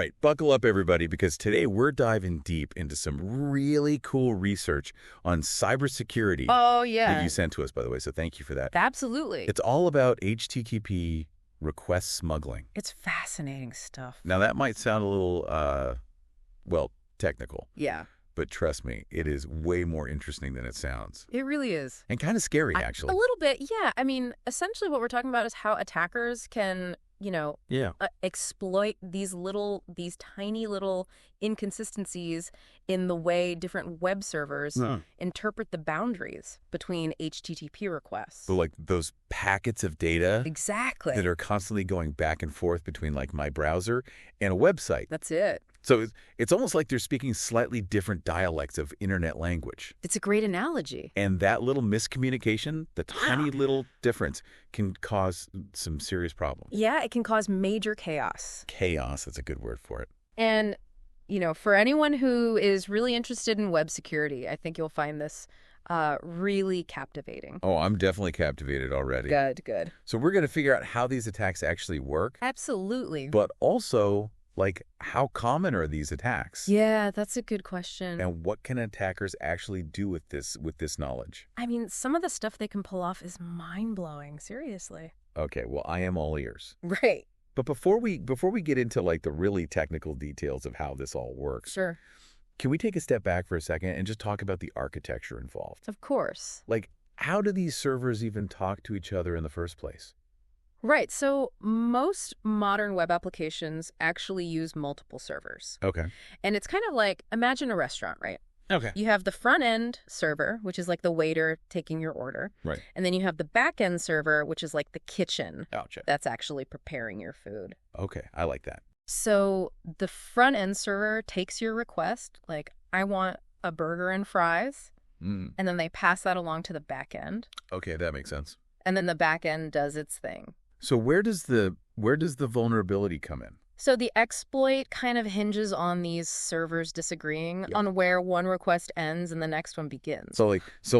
right, buckle up, everybody, because today we're diving deep into some really cool research on cybersecurity Oh, that yeah. you sent to us, by the way, so thank you for that. Absolutely. It's all about HTTP request smuggling. It's fascinating stuff. Now, that might sound a little, well, technical, Yeah, but trust me, it is way more interesting than it sounds. it really is. And kind of scary, actually. A little bit, yeah. I mean, essentially what we're talking about is how attackers can, Yeah. exploit these tiny little inconsistencies in the way different web servers interpret the boundaries between HTTP requests. So, like, those packets of data Exactly. that are constantly going back and forth between, like, my browser and a website. That's it. So it's almost like they're speaking slightly different dialects of internet language. It's a great analogy. And that little miscommunication, the tiny little difference, can cause some serious problems. Yeah, it can cause major chaos. Chaos, that's a good word for it. And, for anyone who is really interested in web security, I think you'll find this really captivating. Oh, I'm definitely captivated already. Good. So we're going to figure out how these attacks actually work. Absolutely. But also, like, how common are these attacks? Yeah, that's a good question. And what can attackers actually do with this knowledge? I mean, some of the stuff they can pull off is mind-blowing, seriously. Okay, well, I am all ears. Right. But before we get into, like, the really technical details of how this all works, Sure. can we take a step back for a second and just talk about the architecture involved? Of course. Like, how do these servers even talk to each other in the first place? Right. So most modern web applications actually use multiple servers. Okay. And it's kind of like, imagine a restaurant, right? Okay. You have the front end server, which is like the waiter taking your order. Right. And then you have the back end server, which is like the kitchen Gotcha. that's actually preparing your food. Okay, I like that. So the front end server takes your request, like, I want a burger and fries, and then they pass that along to the back end. Okay, that makes sense. And then the back end does its thing. So where does the vulnerability come in? So the exploit kind of hinges on these servers disagreeing on where one request ends and the next one begins. So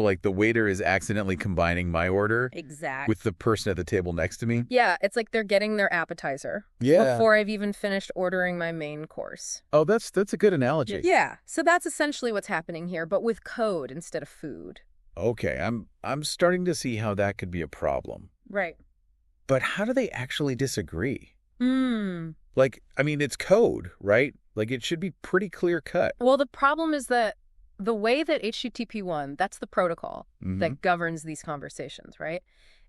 like the waiter is accidentally combining my order Exactly. with the person at the table next to me? Yeah, it's like they're getting their appetizer before I've even finished ordering my main course. Oh, that's a good analogy. Yeah, so that's essentially what's happening here, but with code instead of food. Okay, I'm starting to see how that could be a problem. Right. But how do they actually disagree? Hmm. Like, I mean, it's code, right? Like, it should be pretty clear cut. Well, the problem is that the way that HTTP1, that's the protocol that governs these conversations, right?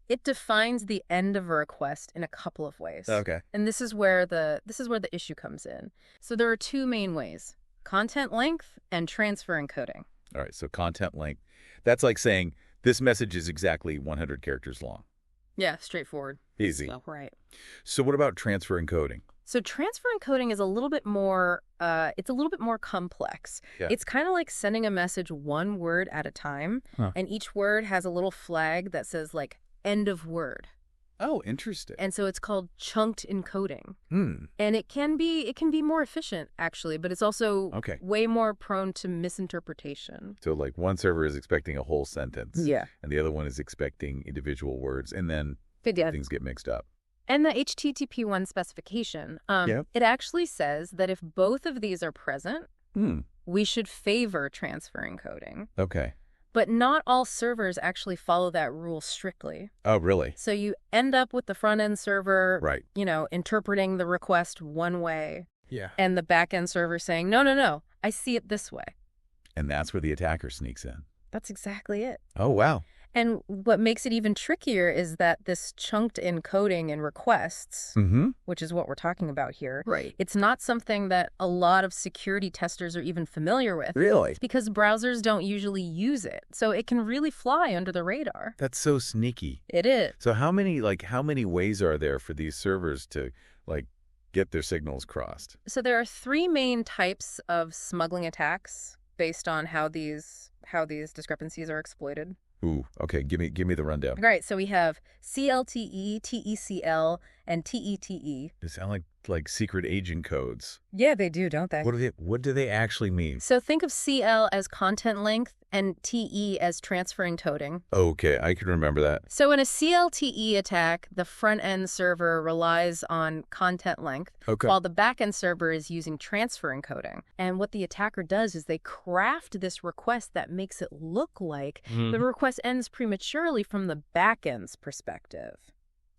It defines the end of a request in a couple of ways. Okay. And this is where the issue comes in. So there are two main ways: content length and transfer encoding. All right, so content length. That's like saying this message is exactly 100 characters long. Yeah, straightforward. Easy. So, right. So what about transfer encoding? So transfer encoding is a little bit more complex. Yeah. It's kind of like sending a message one word at a time, and each word has a little flag that says, like, end of word. Oh, interesting. And so it's called chunked encoding. Hmm. And it can be more efficient, actually, but it's also way more prone to misinterpretation. So, like, one server is expecting a whole sentence. Yeah. And the other one is expecting individual words, and then things get mixed up. And the HTTP1 specification, it actually says that if both of these are present, we should favor transfer encoding. Okay. But not all servers actually follow that rule strictly. Oh, really? So you end up with the front-end server, right, interpreting the request one way. Yeah. And the back-end server saying, no, I see it this way. And that's where the attacker sneaks in. That's exactly it. Oh, wow. And what makes it even trickier is that this chunked encoding in requests, which is what we're talking about here, it's not something that a lot of security testers are even familiar with. Really? Because browsers don't usually use it. So it can really fly under the radar. That's so sneaky. It is. So how many ways are there for these servers to, like, get their signals crossed? So there are three main types of smuggling attacks based on how these discrepancies are exploited. Ooh, okay. Give me the rundown. Right. So we have CLTE, TECL, and TETE. They sound like like secret agent codes. Yeah, they do, don't they? What do they actually mean? So think of CL as content length and TE as transfer encoding. Okay, I can remember that. So in a CLTE attack, the front-end server relies on content length, while the back-end server is using transfer encoding. And what the attacker does is they craft this request that makes it look like the request ends prematurely from the back-end's perspective.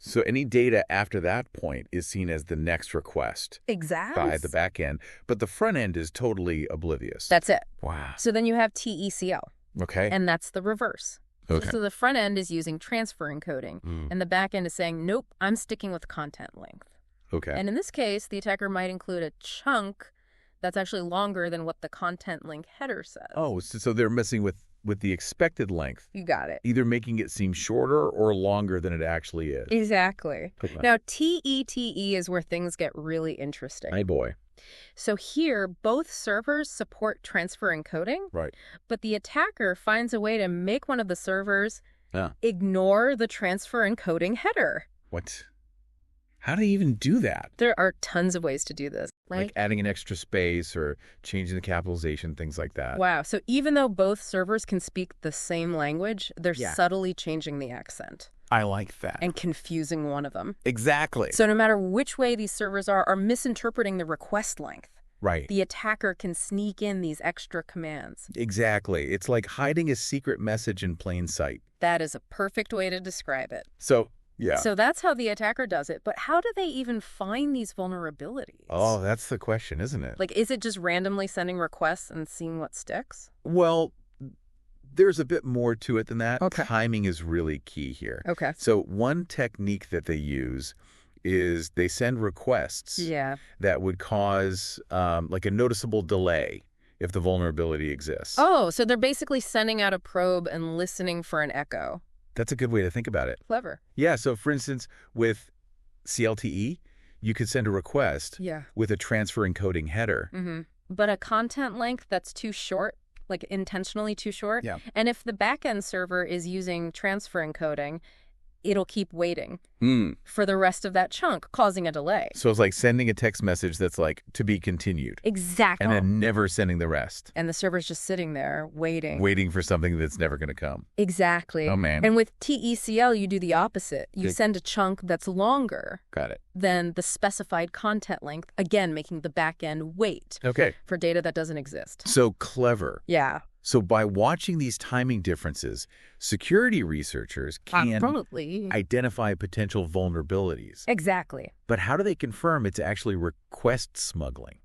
So any data after that point is seen as the next request. Exactly. By the back end, but the front end is totally oblivious. That's it. Wow. So then you have TECL. Okay. And that's the reverse. Okay. So the front end is using transfer encoding, and the back end is saying, nope, I'm sticking with content length. Okay. And in this case, the attacker might include a chunk that's actually longer than what the content link header says. Oh, so they're messing with the expected length. You got it. Either making it seem shorter or longer than it actually is. Exactly. Now, TETE is where things get really interesting. Hey, boy. So here, both servers support transfer encoding, right? But the attacker finds a way to make one of the servers ignore the transfer encoding header. What? How do they even do that? There are tons of ways to do this. Like adding an extra space or changing the capitalization, things like that. Wow. So even though both servers can speak the same language, they're subtly changing the accent. I like that. And confusing one of them. Exactly. So no matter which way these servers are misinterpreting the request length. Right. The attacker can sneak in these extra commands. Exactly. It's like hiding a secret message in plain sight. That is a perfect way to describe it. So, yeah. So that's how the attacker does it. But how do they even find these vulnerabilities? Oh, that's the question, isn't it? Like, is it just randomly sending requests and seeing what sticks? Well, there's a bit more to it than that. Okay. Timing is really key here. Okay. So one technique that they use is they send requests that would cause like a noticeable delay if the vulnerability exists. Oh, so they're basically sending out a probe and listening for an echo. That's a good way to think about it. Clever. Yeah, so for instance, with CLTE, you could send a request with a transfer encoding header. But a content length that's too short, like intentionally too short. Yeah. And if the backend server is using transfer encoding, it'll keep waiting for the rest of that chunk, causing a delay. So it's like sending a text message that's like, to be continued. Exactly. And then never sending the rest. And the server's just sitting there waiting. Waiting for something that's never going to come. Exactly. Oh, man. And with TECL, you do the opposite. You send a chunk that's longer than the specified content length, again, making the back end wait for data that doesn't exist. So clever. Yeah. So by watching these timing differences, security researchers can identify potential vulnerabilities. Exactly. But how do they confirm it's actually request smuggling?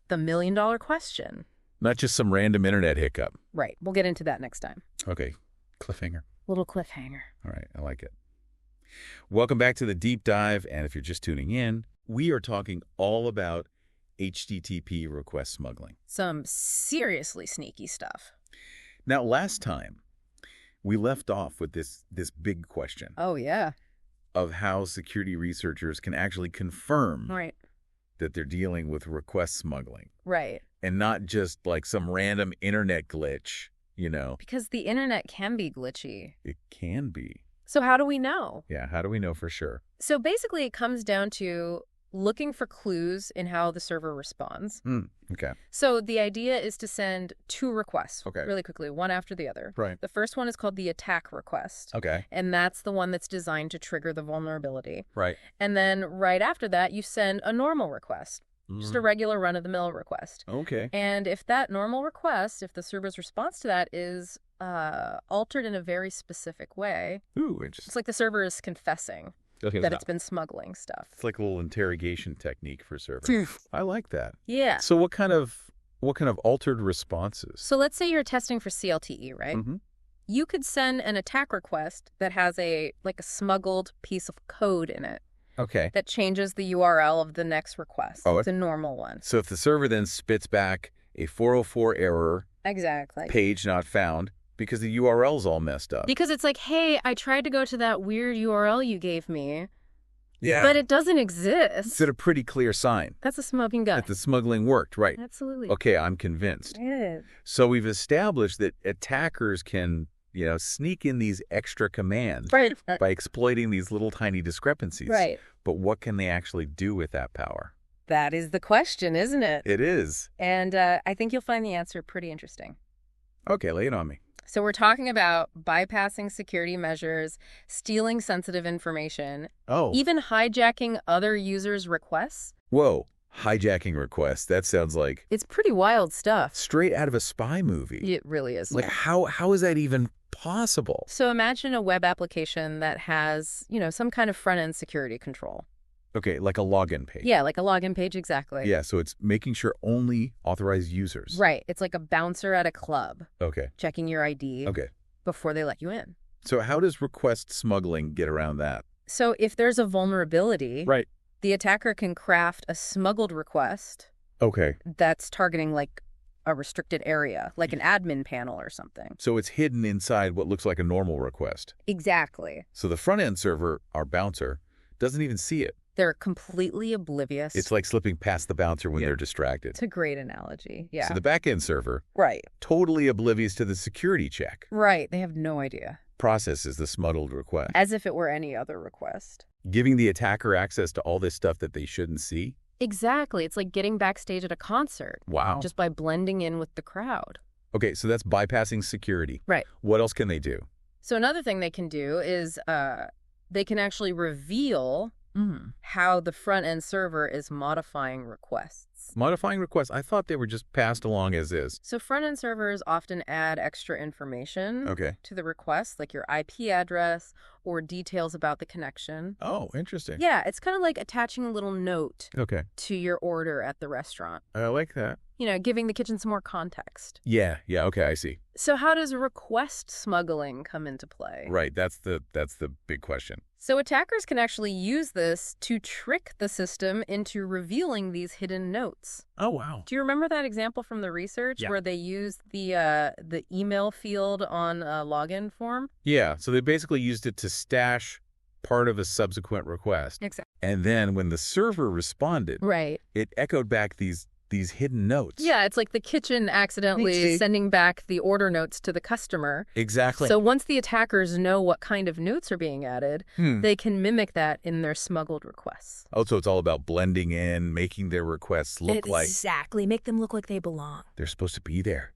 The million-dollar question. Not just some random internet hiccup. Right. We'll get into that next time. Okay. Cliffhanger. Little cliffhanger. All right. I like it. Welcome back to the deep dive. And if you're just tuning in, we are talking all about HTTP request smuggling. Some seriously sneaky stuff. Now, last time, we left off with this big question. Oh, yeah. Of how security researchers can actually confirm that they're dealing with request smuggling. Right. And not just like some random internet glitch, you know. Because the internet can be glitchy. It can be. So how do we know? Yeah, how do we know for sure? So basically, it comes down to looking for clues in how the server responds. Okay. So the idea is to send two requests really quickly, one after the other. Right. The first one is called the attack request. Okay. And that's the one that's designed to trigger the vulnerability. Right. And then right after that, you send a normal request. Just a regular run-of-the-mill request. Okay. And if that normal request, if the server's response to that is altered in a very specific way, it's like the server is confessing that it's been smuggling stuff. It's like a little interrogation technique for servers. I like that. Yeah. So what kind of altered responses? So let's say you're testing for CLTE, right? You could send an attack request that has a smuggled piece of code in it. Okay. That changes the URL of the next request. Oh, it's a normal one. So if the server then spits back a 404 error, page not found, because the URL's all messed up. Because it's like, hey, I tried to go to that weird URL you gave me. Yeah. But it doesn't exist. It's a pretty clear sign. That's a smoking gun. That the smuggling worked, right? Absolutely. Okay, I'm convinced. Yeah. So we've established that attackers can sneak in these extra commands by exploiting these little tiny discrepancies. Right. But what can they actually do with that power? That is the question, isn't it? It is. And I think you'll find the answer pretty interesting. Okay, lay it on me. So we're talking about bypassing security measures, stealing sensitive information, even hijacking other users' requests. Whoa, hijacking requests. That sounds like... It's pretty wild stuff. Straight out of a spy movie. It really is. Like, how is that even possible? So imagine a web application that has, some kind of front-end security control. Okay, like a login page. Yeah, like a login page, exactly. Yeah, so it's making sure only authorized users. Right. It's like a bouncer at a club. Okay. Checking your ID. Okay. Before they let you in. So how does request smuggling get around that? So if there's a vulnerability, right, the attacker can craft a smuggled request. Okay. That's targeting like a restricted area, like an admin panel or something. So it's hidden inside what looks like a normal request. Exactly. So the front-end server, our bouncer, doesn't even see it. They're completely oblivious. It's like slipping past the bouncer when they're distracted. It's a great analogy. Yeah. So the back-end server, right, totally oblivious to the security check. Right. They have no idea. Processes the smuggled request. As if it were any other request. Giving the attacker access to all this stuff that they shouldn't see? Exactly. It's like getting backstage at a concert. Wow. Just by blending in with the crowd. Okay, so that's bypassing security. Right. What else can they do? So another thing they can do is they can actually reveal how the front-end server is modifying requests. Modifying requests? I thought they were just passed along as is. So front-end servers often add extra information to the request, like your IP address or details about the connection. Oh, interesting. Yeah, it's kind of like attaching a little note to your order at the restaurant. I like that. Giving the kitchen some more context. Yeah, okay, I see. So how does request smuggling come into play? Right, that's the big question. So attackers can actually use this to trick the system into revealing these hidden notes. Oh, wow. Do you remember that example from the research where they used the email field on a login form? Yeah, so they basically used it to stash part of a subsequent request. Exactly. And then when the server responded, it echoed back these hidden notes. Yeah, it's like the kitchen accidentally sending back the order notes to the customer. Exactly. So once the attackers know what kind of notes are being added, they can mimic that in their smuggled requests. Oh, so it's all about blending in, making their requests look like... Exactly. Make them look like they belong. They're supposed to be there.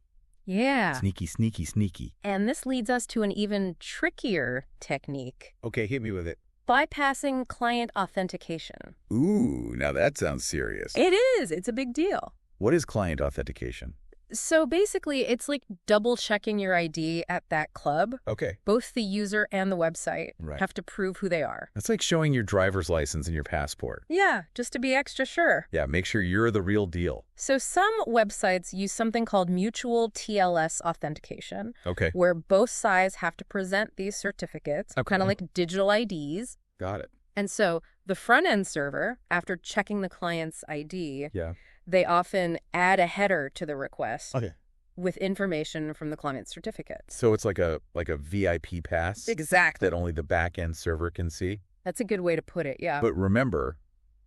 Yeah. Sneaky, sneaky, sneaky. And this leads us to an even trickier technique. Okay, hit me with it. Bypassing client authentication. Ooh, now that sounds serious. It is. It's a big deal. What is client authentication? So basically, it's like double-checking your ID at that club. Okay. Both the user and the website have to prove who they are. That's like showing your driver's license and your passport. Yeah, just to be extra sure. Yeah, make sure you're the real deal. So some websites use something called mutual TLS authentication. Okay. Where both sides have to present these certificates, kind of like digital IDs. Got it. And so the front-end server, after checking the client's ID, they often add a header to the request with information from the client's certificate. So it's like a VIP pass? Exactly. That only the back-end server can see? That's a good way to put it, yeah. But remember,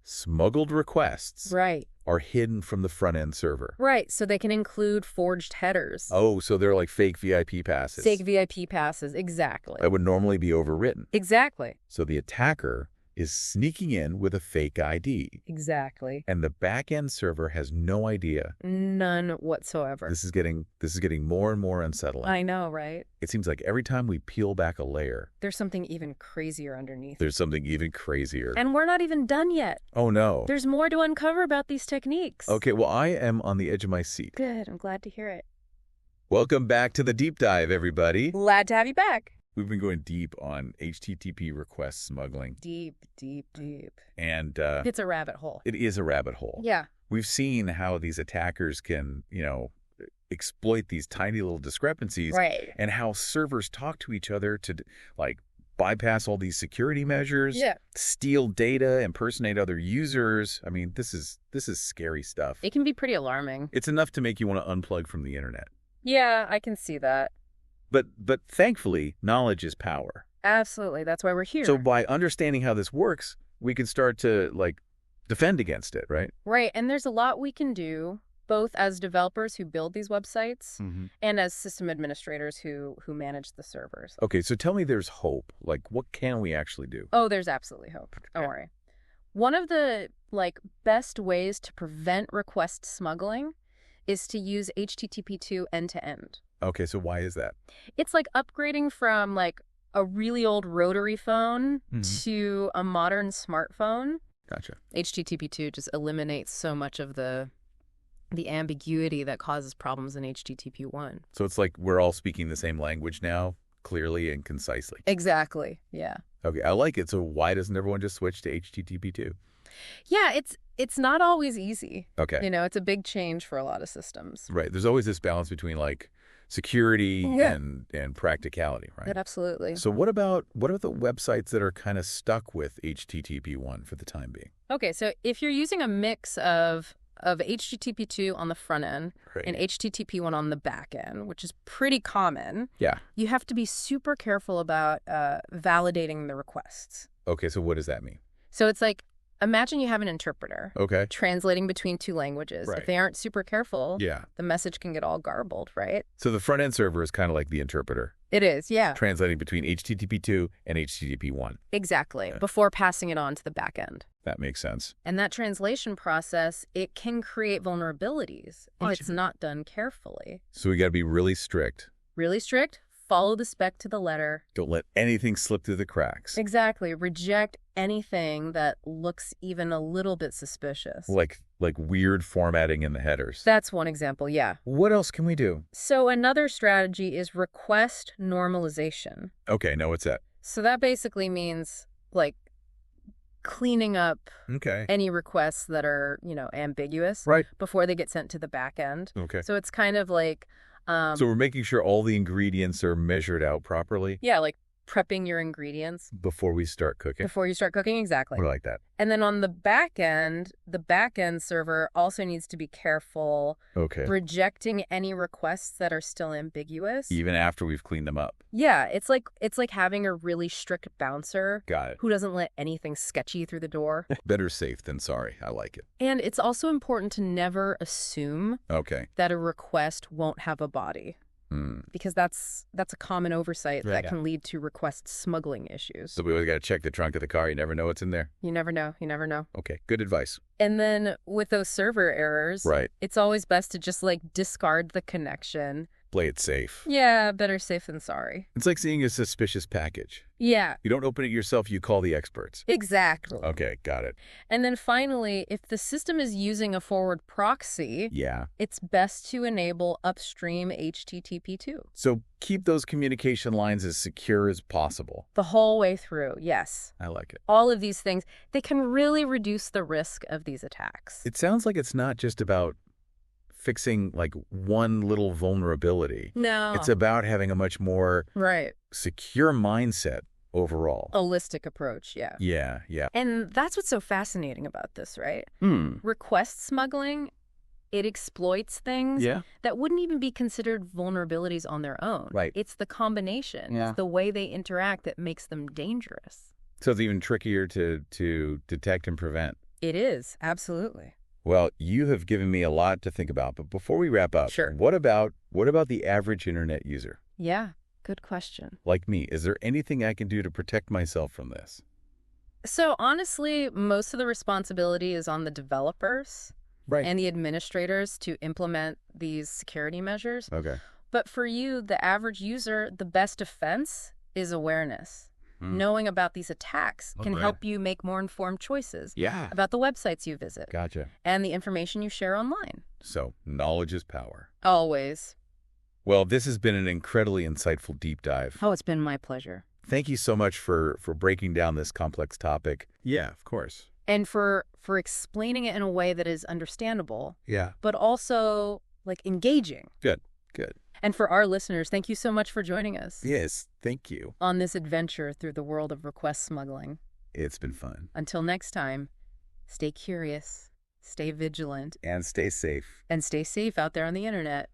smuggled requests are hidden from the front-end server. Right, so they can include forged headers. Oh, so they're like fake VIP passes. Fake VIP passes, exactly. That would normally be overwritten. Exactly. So the attacker is sneaking in with a fake ID. Exactly. And the back-end server has no idea. None whatsoever. This is getting more and more unsettling. I know, right? It seems like every time we peel back a layer, there's something even crazier underneath. There's something even crazier. And we're not even done yet. Oh, no. There's more to uncover about these techniques. Okay, well, I am on the edge of my seat. Good. I'm glad to hear it. Welcome back to the Deep Dive, everybody. Glad to have you back. We've been going deep on HTTP request smuggling. Deep, deep, deep. And it's a rabbit hole. It is a rabbit hole. Yeah. We've seen how these attackers can, exploit these tiny little discrepancies. Right. And how servers talk to each other to, bypass all these security measures. Yeah. Steal data, impersonate other users. I mean, this is scary stuff. It can be pretty alarming. It's enough to make you want to unplug from the internet. Yeah, I can see that. But thankfully, knowledge is power. Absolutely. That's why we're here. So by understanding how this works, we can start to, defend against it, right? Right. And there's a lot we can do both as developers who build these websites and as system administrators who manage the servers. Okay, so tell me there's hope. Like, what can we actually do? Oh, there's absolutely hope. Don't worry. One of the best ways to prevent request smuggling is to use HTTP2 end-to-end. Okay, so why is that? It's like upgrading from a really old rotary phone to a modern smartphone. Gotcha. HTTP2 just eliminates so much of the ambiguity that causes problems in HTTP1. So it's like we're all speaking the same language now, clearly and concisely. Exactly, yeah. Okay, I like it. So why doesn't everyone just switch to HTTP2? Yeah, it's not always easy. Okay. It's a big change for a lot of systems. Right. There's always this balance between security and practicality, right? Absolutely. So what about the websites that are kind of stuck with HTTP1 for the time being? Okay, so if you're using a mix of HTTP2 on the front end and HTTP1 on the back end, which is pretty common, you have to be super careful about validating the requests. Okay, so what does that mean? So it's imagine you have an interpreter translating between two languages. Right. If they aren't super careful, the message can get all garbled, right? So the front-end server is kind of like the interpreter. It is, yeah. Translating between HTTP2 and HTTP1. Exactly, before passing it on to the back end. That makes sense. And that translation process, it can create vulnerabilities if it's not done carefully. So we got to be really strict. Really strict. Follow the spec to the letter. Don't let anything slip through the cracks. Exactly. Reject anything that looks even a little bit suspicious. Like weird formatting in the headers. That's one example, yeah. What else can we do? So another strategy is request normalization. Okay, now what's that? So that basically means cleaning up any requests that are, ambiguous before they get sent to the back end. Okay. So it's kind of so we're making sure all the ingredients are measured out properly? Yeah, prepping your ingredients. Before we start cooking? Before you start cooking, exactly. I like that. And then on the back end server also needs to be careful rejecting any requests that are still ambiguous. Even after we've cleaned them up? Yeah, it's like having a really strict bouncer. Got it. Who doesn't let anything sketchy through the door. Better safe than sorry. I like it. And it's also important to never assume that a request won't have a body. Because that's a common oversight that can lead to request smuggling issues. So we always got to check the trunk of the car. You never know what's in there. You never know. You never know. Okay, good advice. And then with those server errors, it's always best to just discard the connection. Play it safe. Yeah, better safe than sorry. It's like seeing a suspicious package. Yeah. You don't open it yourself, you call the experts. Exactly. Okay, got it. And then finally, if the system is using a forward proxy, it's best to enable upstream HTTP2. So keep those communication lines as secure as possible. The whole way through, yes. I like it. All of these things, they can really reduce the risk of these attacks. It sounds like it's not just about fixing one little vulnerability. No. It's about having a much more secure mindset overall. Holistic approach, yeah. Yeah. And that's what's so fascinating about this, right? Request smuggling, it exploits things that wouldn't even be considered vulnerabilities on their own. Right. It's the combination. It's the way they interact that makes them dangerous. So it's even trickier to detect and prevent. It is, absolutely. Well, you have given me a lot to think about, but before we wrap up, what about the average internet user? Yeah, good question. Like me, is there anything I can do to protect myself from this? So honestly, most of the responsibility is on the developers and the administrators to implement these security measures. Okay. But for you, the average user, the best defense is awareness. Knowing about these attacks can help you make more informed choices about the websites you visit. Gotcha. And the information you share online. So, knowledge is power. Always. Well, this has been an incredibly insightful deep dive. Oh, it's been my pleasure. Thank you so much for breaking down this complex topic. Yeah, of course. And for explaining it in a way that is understandable. Yeah. But also, engaging. Good. And for our listeners, thank you so much for joining us. Yes, thank you. On this adventure through the world of request smuggling. It's been fun. Until next time, stay curious, stay vigilant. And stay safe. And stay safe out there on the internet.